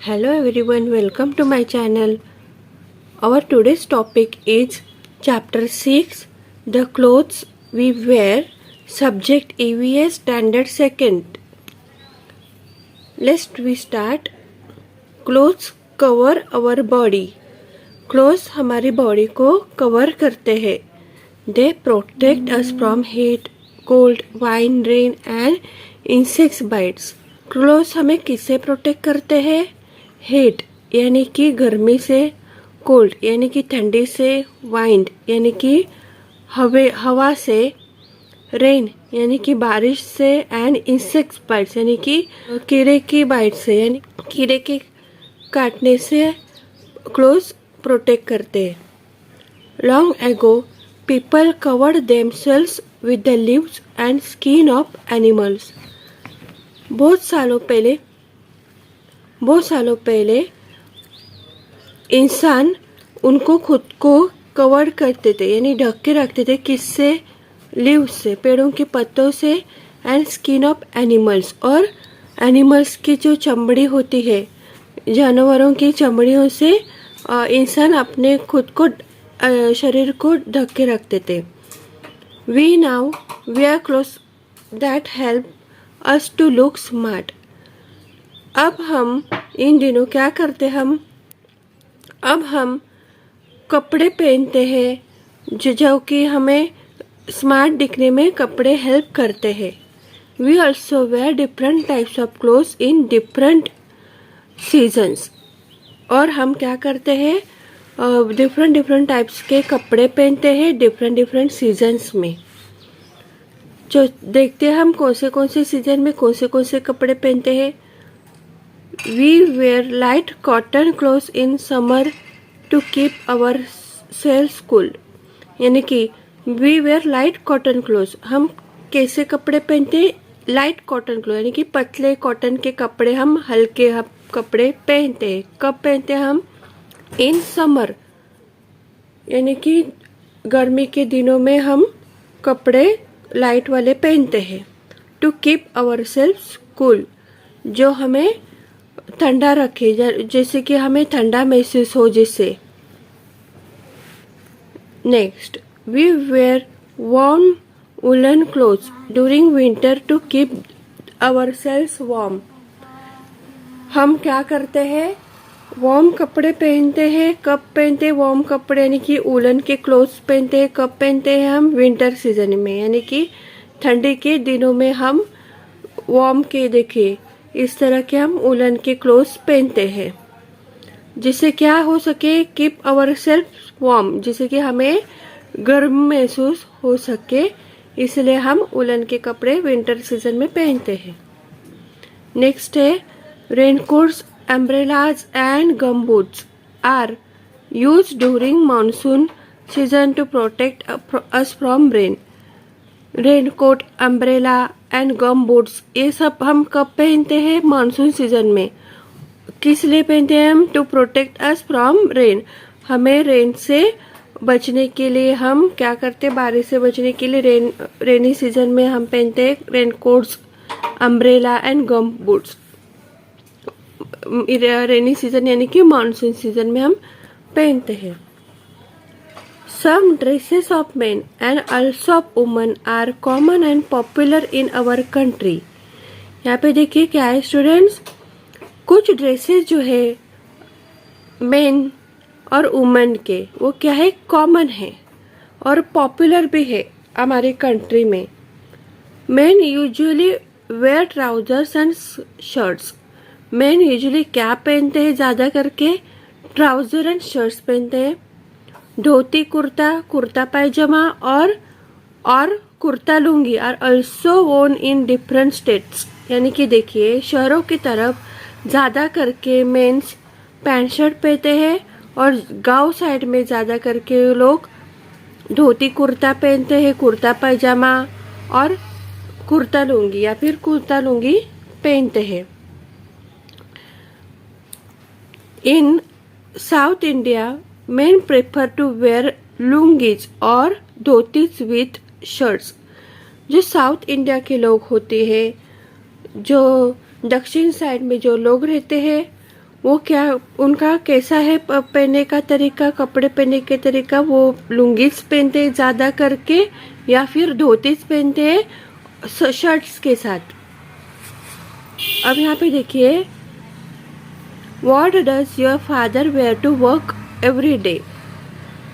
Hello everyone, welcome to my channel. Our today's topic is chapter 6, the clothes we wear, subject EVS standard second. Let's we start. Clothes cover our body. Clothes हमारी body को cover करते हैं. They protect us from heat, cold, wind, rain and insects bites. Clothes हमें किससे protect करते हैं? Heat यानी कि गर्मी से, कोल्ड यानी कि ठंडी से, वाइंड यानी कि हवा से, रेन यानी कि बारिश से एंड इंसेक्ट बाइट्स यानी कि कीड़े की बाइट से यानी कीड़े के काटने से क्लोथ्स प्रोटेक्ट करते हैं. Long ago people covered themselves with the leaves and skin of animals. बहुत सालों पहले इंसान उनको खुद को कवर करते थे यानी ढक के रखते थे. किससे? लीव्स से, पेड़ों के पत्तों से, एंड स्किन ऑफ एनिमल्स, और एनिमल्स की जो चमड़ी होती है, जानवरों की चमड़ियों से इंसान अपने खुद को शरीर को ढक के रखते थे. We now wear clothes that help us to look smart. अब हम इन दिनों क्या करते हम कपड़े पहनते हैं जो कि हमें स्मार्ट दिखने में कपड़े हेल्प करते हैं. We also wear different types of clothes in different seasons. और हम क्या करते हैं? डिफरेंट टाइप्स के कपड़े पहनते हैं डिफरेंट सीजन्स में. जो देखते हैं हम कौन से सीजन में कौन से कपड़े पहनते हैं. We wear light cotton clothes in summer to keep our selves cool. यानी कि we wear light cotton clothes. हम कैसे कपड़े पहनते हैं? लाइट कॉटन क्लोथ यानी कि पतले कॉटन के कपड़े, हम हल्के कपड़े पहनते हैं. कब पहनते हैं हम? इन समर यानी कि गर्मी के दिनों में हम कपड़े लाइट वाले पहनते हैं. To keep our self cool, जो हमें ठंडा रखे, जैसे कि हमें ठंडा महसूस हो जिससे. Next, we wear warm woollen clothes during winter to keep our selves warm. हम क्या करते हैं? वार्म कपड़े पहनते हैं. कब पहनते हैं वार्म कपड़े यानी कि वुलन के क्लोथ्स पहनते हैं? कब पहनते हैं हम? विंटर सीजन में यानी कि ठंडी के दिनों में हम वार्म के देखिए इस तरह के हम वुलन के क्लोथ्स पहनते हैं जिससे क्या हो सके? कीप आवर सेल्फ वार्म, जिससे कि हमें गर्म महसूस हो सके, इसलिए हम वुलन के कपड़े विंटर सीजन में पहनते हैं. नेक्स्ट है raincoats, umbrellas and gumboots are used during monsoon season to protect us from rain. Raincoat, umbrella and gum boots ये सब हम कब पहनते हैं? मानसून सीजन में. किस लिए पहनते हैं हम? To protect us from rain. हमें रेन से बचने के लिए हम क्या करते? बारिश से बचने के लिए रेनी सीजन में हम पहनते हैं raincoats, umbrella and gum boots. Rainy season यानी कि मानसून सीजन में हम पहनते हैं. Some dresses of men and also of women are common and popular in our country. यहाँ पे देखिए क्या है स्टूडेंट्स, कुछ ड्रेसेस जो है मेन और वुमेन के वो क्या है? कॉमन है और पॉपुलर भी है हमारी कंट्री में. Men usually wear trousers and shirts. Men usually क्या पहनते हैं? ज्यादा करके ट्राउजर एंड शर्ट्स पहनते हैं. धोती कुर्ता, कुर्ता पायजामा और कुर्ता लुंगी आर ऑल्सो वोन इन डिफरेंट स्टेट्स. यानी कि देखिए शहरों की तरफ ज्यादा करके मेन्स पैंट शर्ट पहनते हैं और गांव साइड में ज्यादा करके लोग धोती कुर्ता पहनते हैं, कुर्ता पायजामा और कुर्ता लुंगी या फिर कुर्ता लुंगी पहनते हैं. In South India, men prefer to wear lungis और धोतीज with shirts. जो साउथ इंडिया के लोग होते हैं, जो दक्षिण साइड में जो लोग रहते हैं, वो क्या उनका कैसा है पहनने का तरीका, कपड़े पहनने के तरीका, वो लुंगीज पहनते हैं ज़्यादा करके या फिर धोतीज पहनते हैं शर्ट्स के साथ। अब यहाँ पे देखिए, what does your father wear to work every day.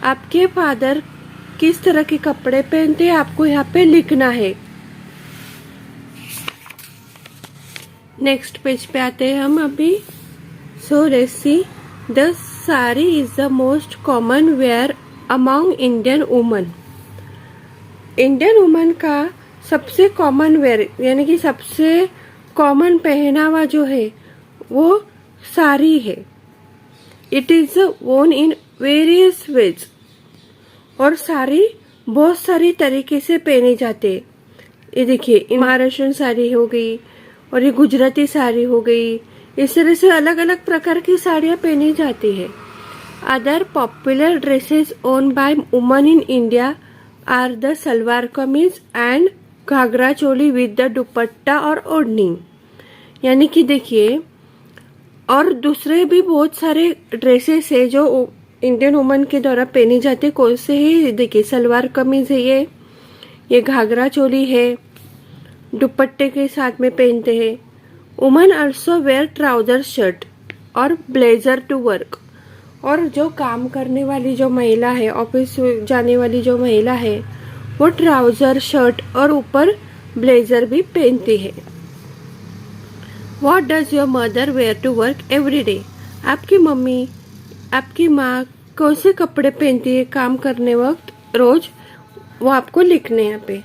आपके फादर किस तरह के कपड़े पहनते हैं, आपको यहाँ पे लिखना है। नेक्स्ट पेज पे आते हैं हम अभी। So let's see, the sari is the most common wear among Indian woman. Indian woman का सबसे कॉमन वेयर यानी कि सबसे कॉमन पहनावा जो है वो साड़ी है। इट इज वोन इन वेरियस वेज। और साड़ी बहुत सारी तरीके से पहने जाते हैं। ये देखिए, महाराष्ट्रन साड़ी हो गई और ये गुजराती साड़ी हो गई। इस तरह से अलग अलग प्रकार की साड़ियाँ पहनी जाती है। Other popular dresses own by woman in India are the salwar kameez and ghagra choli with the dupatta और ओढ़नी। यानी कि देखिए, और दूसरे भी बहुत सारे ड्रेसेस है जो इंडियन वुमन के द्वारा पहनी जाती है। कौन से है देखिए, सलवार कमीज है, ये घाघरा चोली है, दुपट्टे के साथ में पहनते हैं। Woman also wear trouser shirt और ब्लेजर टू वर्क। और जो काम करने वाली जो महिला है, ऑफिस जाने वाली जो महिला है, वो ट्राउजर शर्ट और ऊपर ब्लेजर भी पहनती है। What does your mother wear to work every day? आपकी मम्मी, आपकी माँ कौन से कपड़े पहनती है काम करने वक्त रोज, वो आपको लिखने यहाँ पे।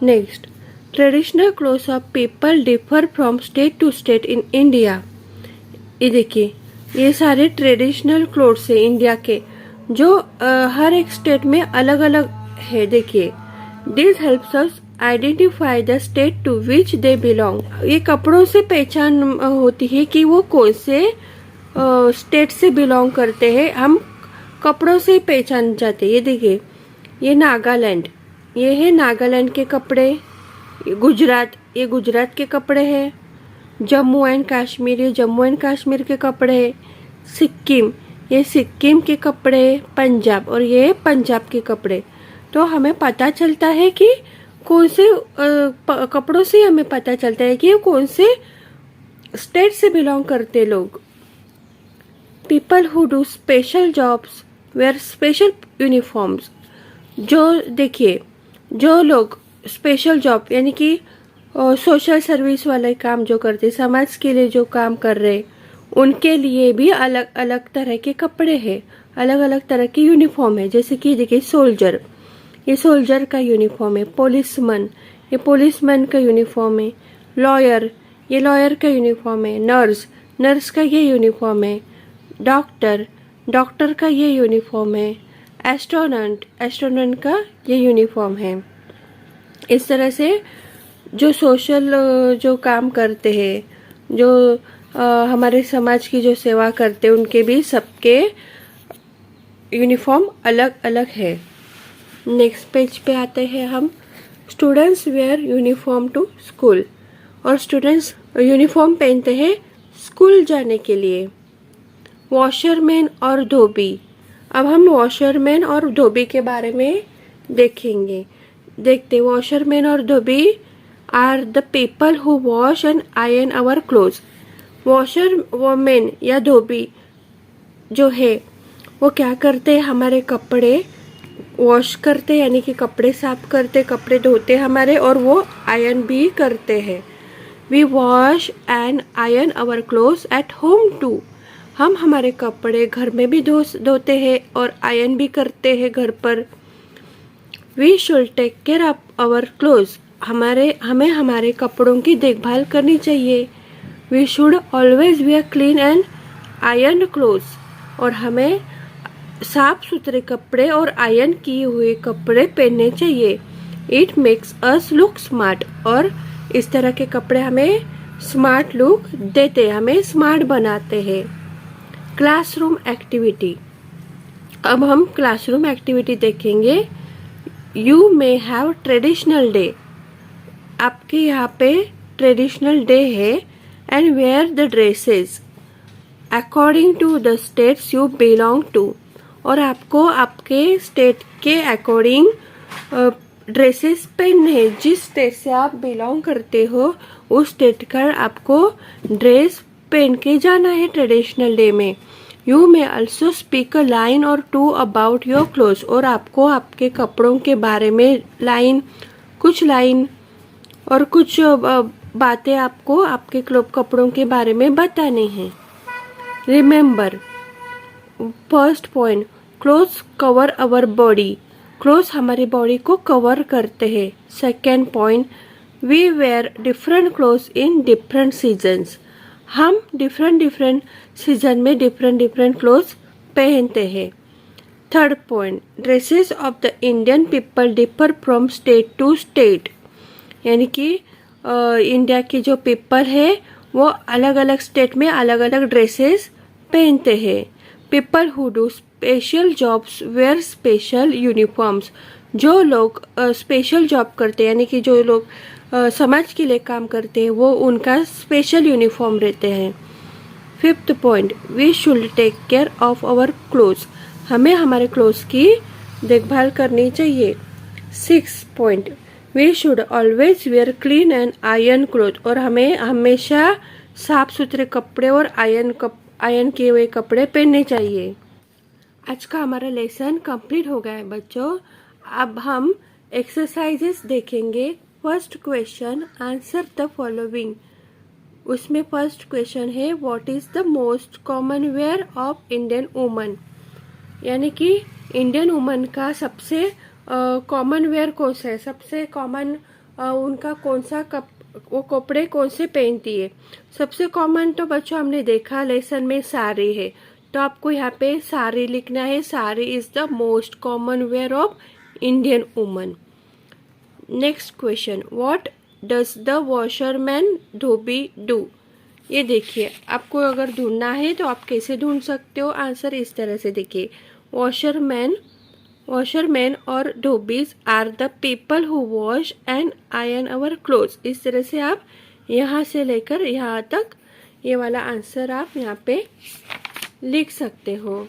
Next, traditional clothes of people differ from state to state in India. ये देखिए, ये सारे ट्रेडिशनल क्लोथ्स है इंडिया के जो हर एक स्टेट में अलग अलग है। देखिए, this helps us identify the state to which they belong. ये कपड़ों से पहचान होती है कि वो कौन से स्टेट से बिलोंग करते हैं। हम कपड़ों से पहचान जाते हैं। ये देखिए, ये नागालैंड, ये है नागालैंड के कपड़े। गुजरात, ये गुजरात के कपड़े हैं। जम्मू एंड कश्मीर, ये जम्मू एंड कश्मीर के कपड़े हैं। सिक्किम, ये सिक्किम के कपड़े। पंजाब, और ये पंजाब के कपड़े। तो हमें पता चलता है कि कौन से कपड़ों से हमें पता चलता है कि कौन से स्टेट से बिलोंग करते लोग। People who do special jobs wear special uniforms. जो देखिए, जो लोग स्पेशल जॉब यानी कि सोशल सर्विस वाले काम जो करते, समाज के लिए जो काम कर रहे, उनके लिए भी अलग अलग तरह के कपड़े हैं, अलग अलग तरह की यूनिफॉर्म है। जैसे कि देखिए, सोल्जर, ये सोल्जर का यूनिफॉर्म है। पुलिसमैन, ये पुलिसमैन का यूनिफॉर्म है। लॉयर, ये लॉयर का यूनिफॉर्म है। नर्स, नर्स का ये यूनिफॉर्म है। डॉक्टर, डॉक्टर का ये यूनिफॉर्म है। एस्ट्रोनॉट, एस्ट्रोनॉट का ये यूनिफॉर्म है। इस तरह से जो सोशल जो काम करते हैं, जो हमारे समाज की जो सेवा करते हैं, उनके भी सबके यूनिफॉर्म अलग अलग है। नेक्स्ट पेज पे आते हैं हम। Students wear uniform to school. और स्टूडेंट्स यूनिफॉर्म पहनते हैं स्कूल जाने के लिए। वॉशरमैन और धोबी। अब हम वॉशरमैन और धोबी के बारे में देखेंगे। देखते, वॉशरमैन और dhobi are the people who wash and iron our clothes. Washerman या धोबी जो है वो क्या करते हैं, हमारे कपड़े वॉश करते, यानी कि कपड़े साफ करते, कपड़े धोते हमारे, और वो आयरन भी करते हैं। We wash and iron our clothes at home too. हम हमारे कपड़े घर में भी धोते हैं और आयरन भी करते हैं घर पर। We should take care of our clothes. हमें हमारे कपड़ों की देखभाल करनी चाहिए। We should always wear clean and iron clothes. और हमें साफ सुथरे कपड़े और आयरन किए हुए कपड़े पहनने चाहिए। It makes us look smart. और इस तरह के कपड़े हमें स्मार्ट लुक देते, हमें स्मार्ट बनाते हैं। Classroom activity. अब हम क्लासरूम एक्टिविटी देखेंगे। You may have traditional day. आपके यहाँ पे ट्रेडिशनल डे है। And wear the dresses. According to the states you belong to, और आपको आपके स्टेट के अकॉर्डिंग ड्रेसेस पहनने हैं। जिस स्टेट से आप बिलोंग करते हो उस स्टेट का आपको ड्रेस पहन के जाना है ट्रेडिशनल डे में। You may also speak a line और टू अबाउट योर क्लोथ्स, और आपको आपके कपड़ों के बारे में कुछ लाइन और कुछ बातें आपको आपके कपड़ों के बारे में बतानी है। Remember, first point, clothes cover our body, clothes हमारी बॉडी को कवर करते हैं। Second point, we wear different clothes in different seasons, हम डिफरेंट सीजन में डिफरेंट क्लोथ्स पहनते हैं। Third point, dresses of the Indian people differ from state to state, यानी कि इंडिया की जो पीपल है वो अलग अलग स्टेट में अलग अलग ड्रेसेस पहनते हैं। People who do special jobs wear special uniforms, जो लोग स्पेशल जॉब करते हैं यानी कि जो लोग समाज के लिए काम करते हैं वो उनका स्पेशल यूनिफॉर्म रहते हैं। Fifth point, we should take care of our clothes, हमें हमारे क्लोथ्स की देखभाल करनी चाहिए। Six point, we should always wear clean and iron cloth, और हमें हमेशा साफ सुथरे कपड़े और आयरन किए हुए कपड़े पहनने चाहिए। आज का हमारा लेसन कंप्लीट हो गया है बच्चों। अब हम एक्सरसाइजेस देखेंगे। First question, answer the following. उसमें फर्स्ट क्वेश्चन है, what is the most common wear of Indian woman, यानी कि इंडियन वुमन का सबसे कॉमन वेयर कौन सा है, सबसे कॉमन उनका कौन सा वो कपड़े कौन से पहनती है। सबसे कॉमन तो बच्चों हमने देखा लेसन में साड़ी है, तो आपको यहाँ पे साड़ी लिखना है। Sari is the most common wear of Indian woman. Next question, what does the washerman dhobi do, ये देखिए आपको अगर ढूंढना है तो आप कैसे ढूंढ सकते हो, आंसर इस तरह से देखिए, वॉशरमैन और dhobis are the people who wash and iron our clothes. इस तरह से आप यहाँ से लेकर यहाँ तक ये वाला आंसर आप यहाँ पे लिख सकते हो।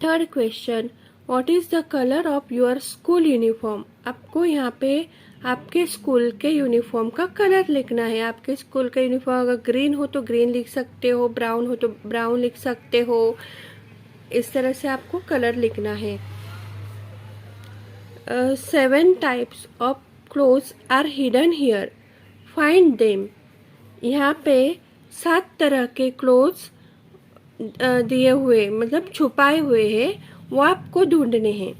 Third question, what is the colour of your school uniform, आपको यहाँ पे आपके स्कूल के यूनिफॉर्म का कलर लिखना है। आपके स्कूल का यूनिफॉर्म अगर ग्रीन हो तो ग्रीन लिख सकते हो, ब्राउन हो तो ब्राउन लिख सकते हो, इस तरह से आपको कलर लिखना है। 7 types of clothes are hidden here, find them, यहाँ पे 7 तरह के क्लोथ्स दिए हुए मतलब छुपाए हुए हैं, वो आपको ढूंढने हैं।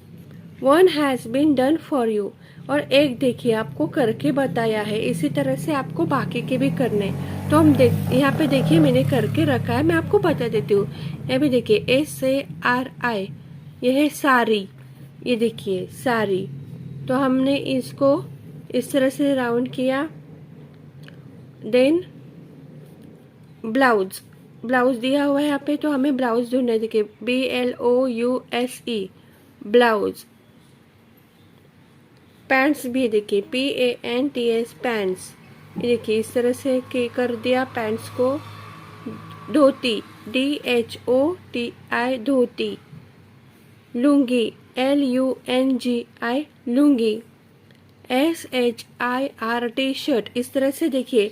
1 has been done for you, और एक देखिए आपको करके बताया है। इसी तरह से आपको बाकी के भी करने, तो हम यहाँ पे देखिए मैंने करके रखा है, मैं आपको बता देती हूँ। यहाँ पे देखिए SARI, ये है साड़ी, ये देखिए साड़ी, तो हमने इसको इस तरह से राउंड किया। देन ब्लाउज दिया हुआ है यहाँ पे, तो हमें ब्लाउज ढूंढना है। देखिए BLOUSE, ब्लाउज। पैंट्स भी देखिए PANTS, पैंट्स, ये देखिए इस तरह से कर दिया पैंट्स को। Dhoti DHOTI, dhoti. Lungi LUNGI, lungi. SHIR, T shirt. इस तरह से देखिए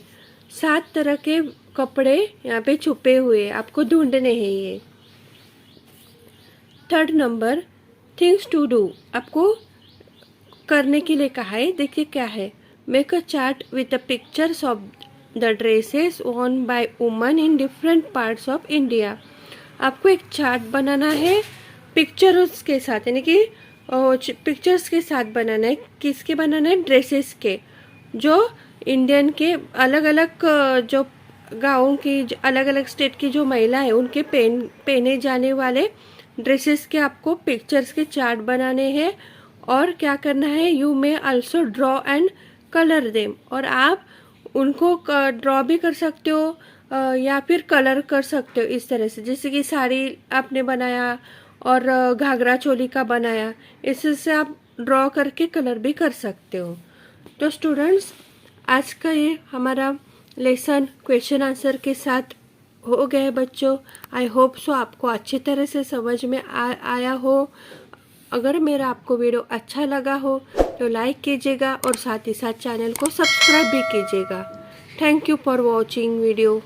7 तरह के कपड़े यहाँ पे छुपे हुए, आपको ढूंढने हैं ये। Third number, things to do, आपको करने के लिए कहा है। देखिए क्या है, make a chart with the pictures of the dresses own by woman in different parts of India. आपको एक चार्ट बनाना है पिक्चर्स के साथ, यानी कि पिक्चर्स के साथ बनाना है। किसके बनाना है, ड्रेसेस के, जो इंडियन के अलग अलग जो गाँव की अलग अलग स्टेट की जो महिला है उनके पहने जाने वाले ड्रेसेस के आपको पिक्चर्स के चार्ट बनाने हैं। और क्या करना है, you may also draw and colour them, और आप उनको ड्रॉ भी कर सकते हो या फिर कलर कर सकते हो इस तरह से। जैसे कि साड़ी आपने बनाया और घाघरा चोली का बनाया, इससे आप ड्रॉ करके कलर भी कर सकते हो। तो स्टूडेंट्स, आज का ये हमारा लेसन क्वेश्चन आंसर के साथ हो गए बच्चों। आई होप सो आपको अच्छी तरह से समझ में आया हो। अगर मेरा आपको वीडियो अच्छा लगा हो तो लाइक कीजिएगा और साथ ही साथ चैनल को सब्सक्राइब भी कीजिएगा। Thank you for watching video.